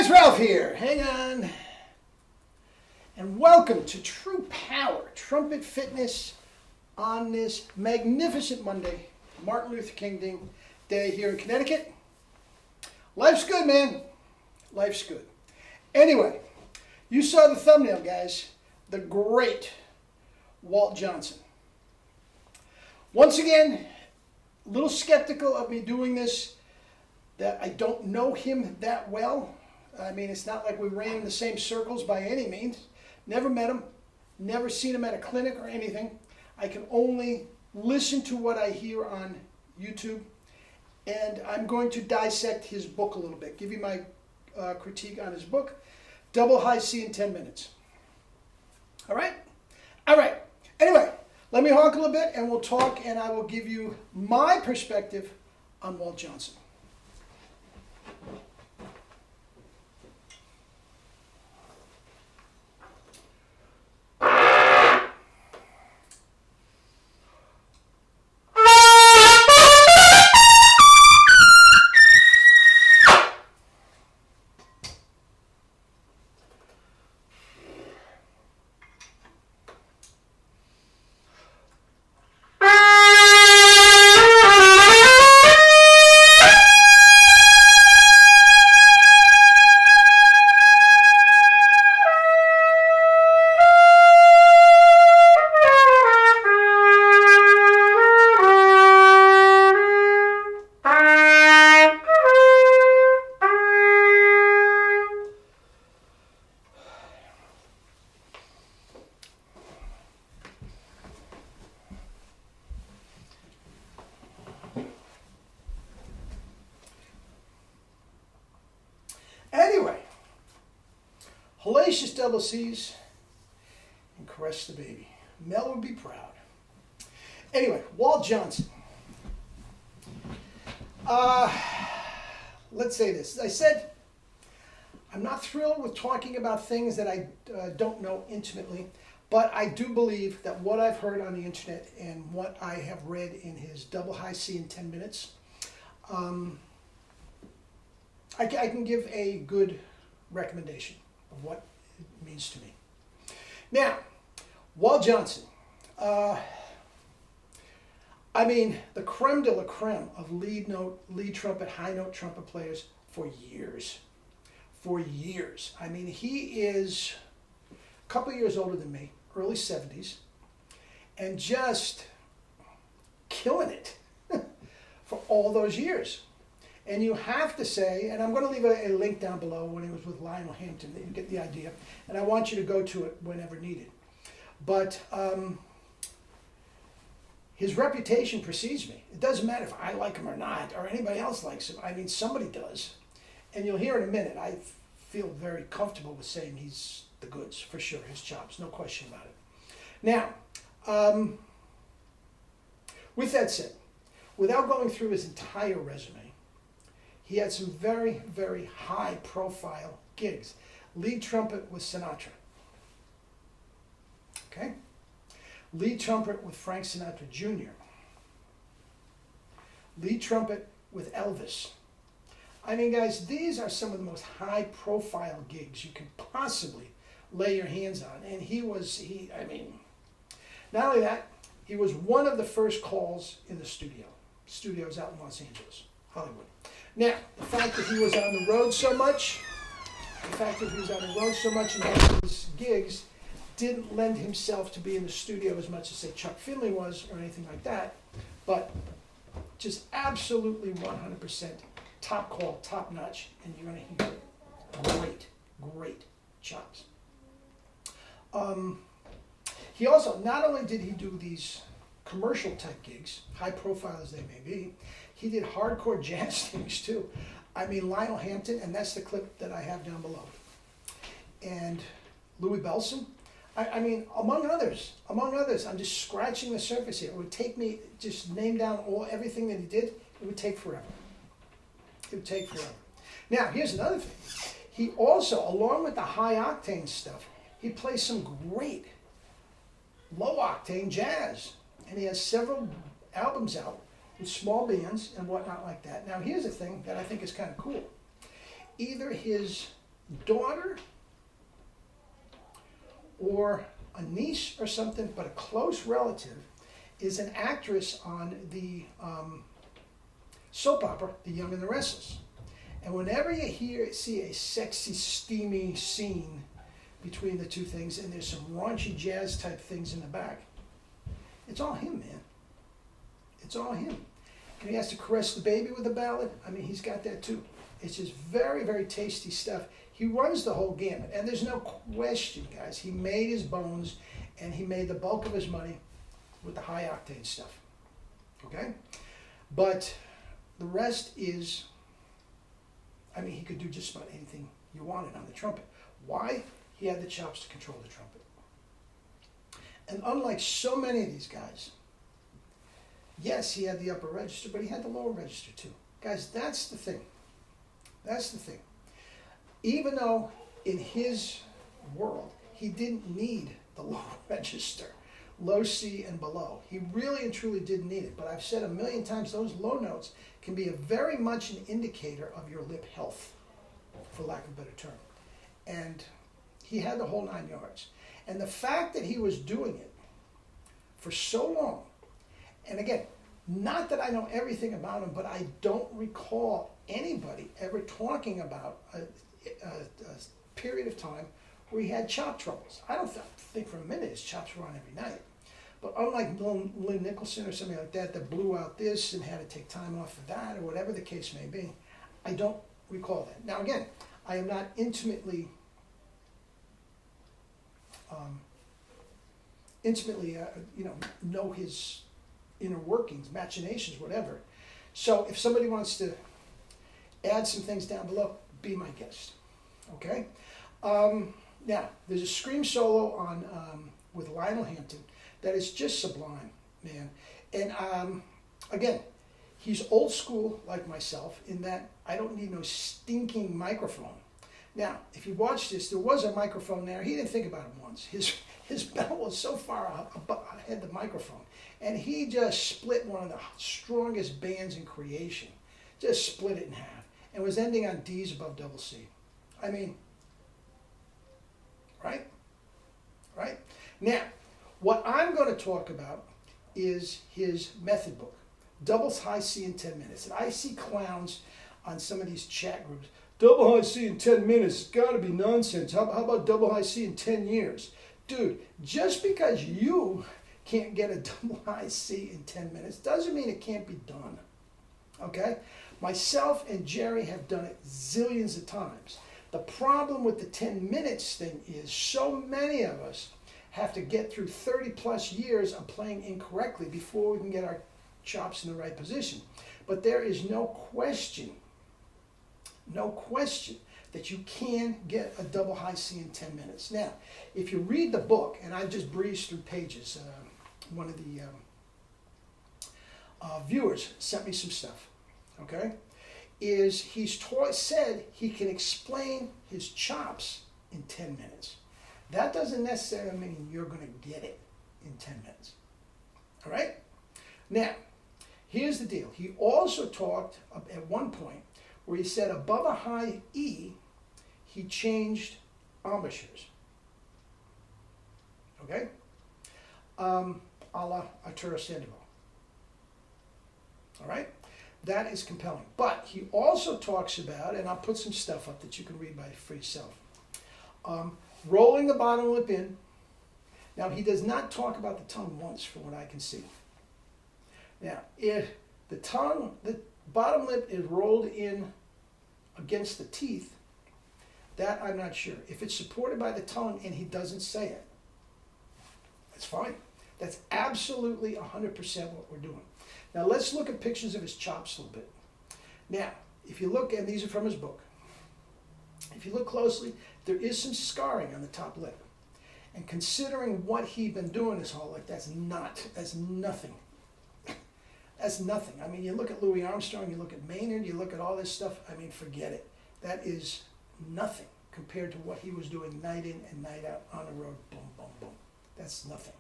guys, Ralph here. Hang on. And welcome to True Power Trumpet Fitness on this magnificent Monday, Martin Luther King Day here in Connecticut. Life's good, man. Life's good. Anyway, you saw the thumbnail, guys. The great Walt Johnson. Once again, a little skeptical of me doing this, that I don't know him that well. I mean, it's not like we ran in the same circles by any means. Never met him, never seen him at a clinic or anything. I can only listen to what I hear on YouTube, and I'm going to dissect his book a little bit, give you my critique on his book, Double High C in 10 minutes. All right? All right. Anyway, let me honk a little bit, and we'll talk, and I will give you my perspective on Walt Johnson. Anyway, hellacious double C's and caress the baby. Mel would be proud. Anyway, Walt Johnson. Let's say this. I said I'm not thrilled with talking about things that I don't know intimately, but I do believe that what I've heard on the internet and what I have read in his Double High C in 10 minutes, I can give a good recommendation of what it means to me. Now, Walt Johnson. I mean, the creme de la creme of lead trumpet, high note trumpet players for years. For years. I mean, he is a couple of years older than me, early 70s, and just killing it for all those years. And you have to say, and I'm going to leave a link down below when he was with Lionel Hampton, that you get the idea, and I want you to go to it whenever needed. But his reputation precedes me. It doesn't matter if I like him or not, or anybody else likes him. I mean, somebody does. And you'll hear in a minute, I feel very comfortable with saying he's the goods, for sure, his chops, no question about it. Now, with that said, without going through his entire resume, he had some very, very high-profile gigs. Lead trumpet with Sinatra. Okay? Lead trumpet with Frank Sinatra Jr. Lead trumpet with Elvis. I mean, guys, these are some of the most high-profile gigs you can possibly lay your hands on. And I mean, not only that, he was one of the first calls in the studios out in Los Angeles, Hollywood. Now, the fact that he was on the road so much, and had these gigs, didn't lend himself to be in the studio as much as, say, Chuck Finley was or anything like that, but just absolutely 100% top call, top notch, and you're going to hear great chops. He also, not only did he do these commercial type gigs, high profile as they may be, he did hardcore jazz things too. I mean, Lionel Hampton, and that's the clip that I have down below. And Louis Bellson. I mean, among others, I'm just scratching the surface here. It would take me, just name down everything that he did, it would take forever. Now, here's another thing. He also, along with the high octane stuff, he plays some great low octane jazz. And he has several albums out with small bands and whatnot like that. Now, here's the thing that I think is kind of cool. Either his daughter or a niece or something, but a close relative, is an actress on the soap opera, The Young and the Restless. And whenever you see a sexy, steamy scene between the two things, and there's some raunchy jazz type things in the back, it's all him, man. It's all him. And he has to caress the baby with a ballad. I mean, he's got that too. It's just very, very tasty stuff. He runs the whole gamut. And there's no question, guys, he made his bones and he made the bulk of his money with the high octane stuff. Okay? But the rest is, I mean, he could do just about anything you wanted on the trumpet. Why? He had the chops to control the trumpet. And unlike so many of these guys, yes, he had the upper register, but he had the lower register too. Guys, that's the thing. That's the thing. Even though in his world, he didn't need the lower register, low C and below. He really and truly didn't need it. But I've said a million times, those low notes can be very much an indicator of your lip health, for lack of a better term. And he had the whole 9 yards. And the fact that he was doing it for so long, and again, not that I know everything about him, but I don't recall anybody ever talking about a period of time where he had chop troubles. I don't think for a minute his chops were on every night. But unlike Lynn Nicholson or somebody like that blew out this and had to take time off for that, or whatever the case may be, I don't recall that. Now again, I am not intimately know his inner workings, machinations, whatever. So if somebody wants to add some things down below, be my guest. Okay? Now, there's a scream solo on with Lionel Hampton that is just sublime, man. And again, he's old school like myself in that I don't need no stinking microphone. Now, if you watch this, there was a microphone there. He didn't think about it once. His bell was so far ahead of the microphone. And he just split one of the strongest bands in creation. Just split it in half. And was ending on D's above double C. I mean, right? Right? Now, what I'm going to talk about is his method book. Double high C in 10 minutes. And I see clowns on some of these chat groups. Double high C in 10 minutes, it's got to be nonsense. How about double high C in 10 years? Dude, just because you can't get a double high C in 10 minutes doesn't mean it can't be done. Okay? Myself and Jerry have done it zillions of times. The problem with the 10 minutes thing is so many of us have to get through 30 plus years of playing incorrectly before we can get our chops in the right position. But there is no question that you can get a double high C in 10 minutes. Now, if you read the book, and I just breezed through pages, one of the viewers sent me some stuff, okay, is he's said he can explain his chops in 10 minutes. That doesn't necessarily mean you're going to get it in 10 minutes. All right? Now, here's the deal. He also talked at one point where he said above a high E, he changed embouchures. Okay? A la Arturo Sandoval. All right? That is compelling. But he also talks about, and I'll put some stuff up that you can read for yourself, rolling the bottom lip in. Now, he does not talk about the tongue once, from what I can see. Now, if the bottom lip is rolled in against the teeth, that I'm not sure. If it's supported by the tongue and he doesn't say it, that's fine. That's absolutely 100% what we're doing. Now let's look at pictures of his chops a little bit. Now, if you look, and these are from his book, if you look closely, there is some scarring on the top lip. And considering what he'd been doing his whole life, that's nothing. That's nothing. I mean, you look at Louis Armstrong, you look at Maynard, you look at all this stuff, I mean, forget it. That is nothing compared to what he was doing night in and night out on the road, boom, boom, boom. That's nothing.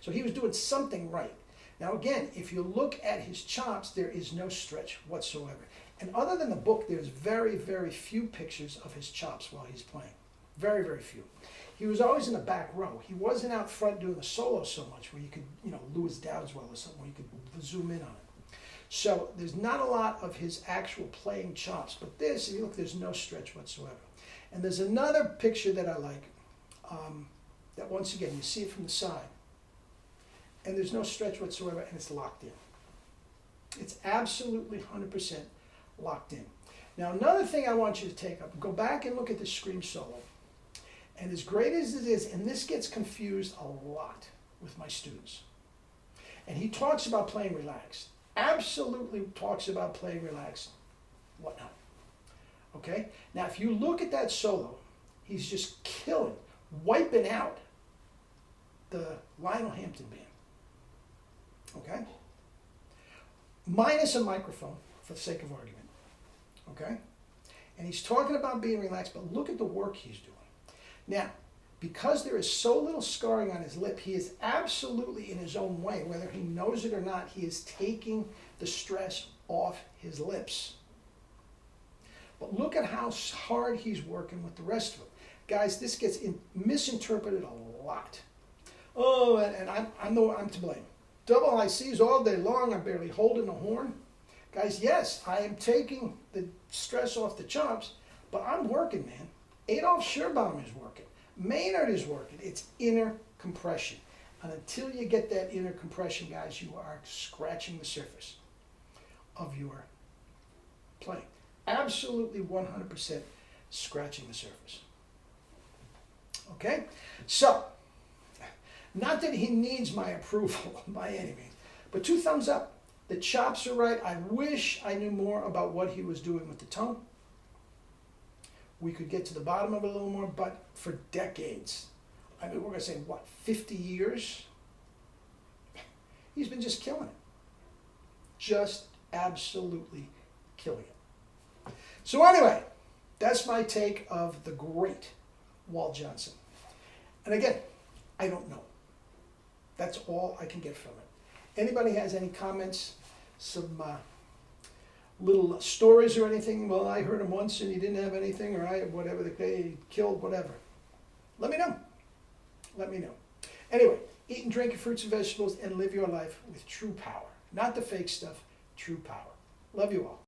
So he was doing something right. Now again, if you look at his chops, there is no stretch whatsoever. And other than the book, there's very, very few pictures of his chops while he's playing. Very, very few. He was always in the back row. He wasn't out front doing the solo so much where you could, Louis Dowdeswell or something where you could zoom in on it. So there's not a lot of his actual playing chops. But this, if you look, there's no stretch whatsoever. And there's another picture that I like that once again, you see it from the side. And there's no stretch whatsoever and it's locked in. It's absolutely 100% locked in. Now another thing I want you to take up, go back and look at the scream solo. And as great as it is, and this gets confused a lot with my students. And he talks about playing relaxed. Absolutely talks about playing relaxed, whatnot. Okay? Now if you look at that solo, he's just killing, wiping out the Lionel Hampton band. Okay? Minus a microphone, for the sake of argument. Okay? And he's talking about being relaxed, but look at the work he's doing. Now, because there is so little scarring on his lip, he is absolutely in his own way, whether he knows it or not, he is taking the stress off his lips. But look at how hard he's working with the rest of them. Guys, this gets misinterpreted a lot. Oh, and I'm to blame. Double ICs all day long, I'm barely holding a horn. Guys, yes, I am taking the stress off the chops, but I'm working, man. Adolf Schurbaum is working. Maynard is working. It's inner compression. And until you get that inner compression, guys, you are scratching the surface of your playing. Absolutely 100% scratching the surface. Okay? So, not that he needs my approval by any means, but 2 thumbs up. The chops are right. I wish I knew more about what he was doing with the tone. We could get to the bottom of it a little more, but for decades, I mean, we're going to say, what, 50 years? He's been just killing it. Just absolutely killing it. So anyway, that's my take of the great Walt Johnson. And again, I don't know. That's all I can get from it. Anybody has any comments, some little stories or anything? Well, I heard him once and he didn't have anything, or whatever, they killed, whatever. Let me know. Let me know. Anyway, eat and drink your fruits and vegetables and live your life with true power. Not the fake stuff, true power. Love you all.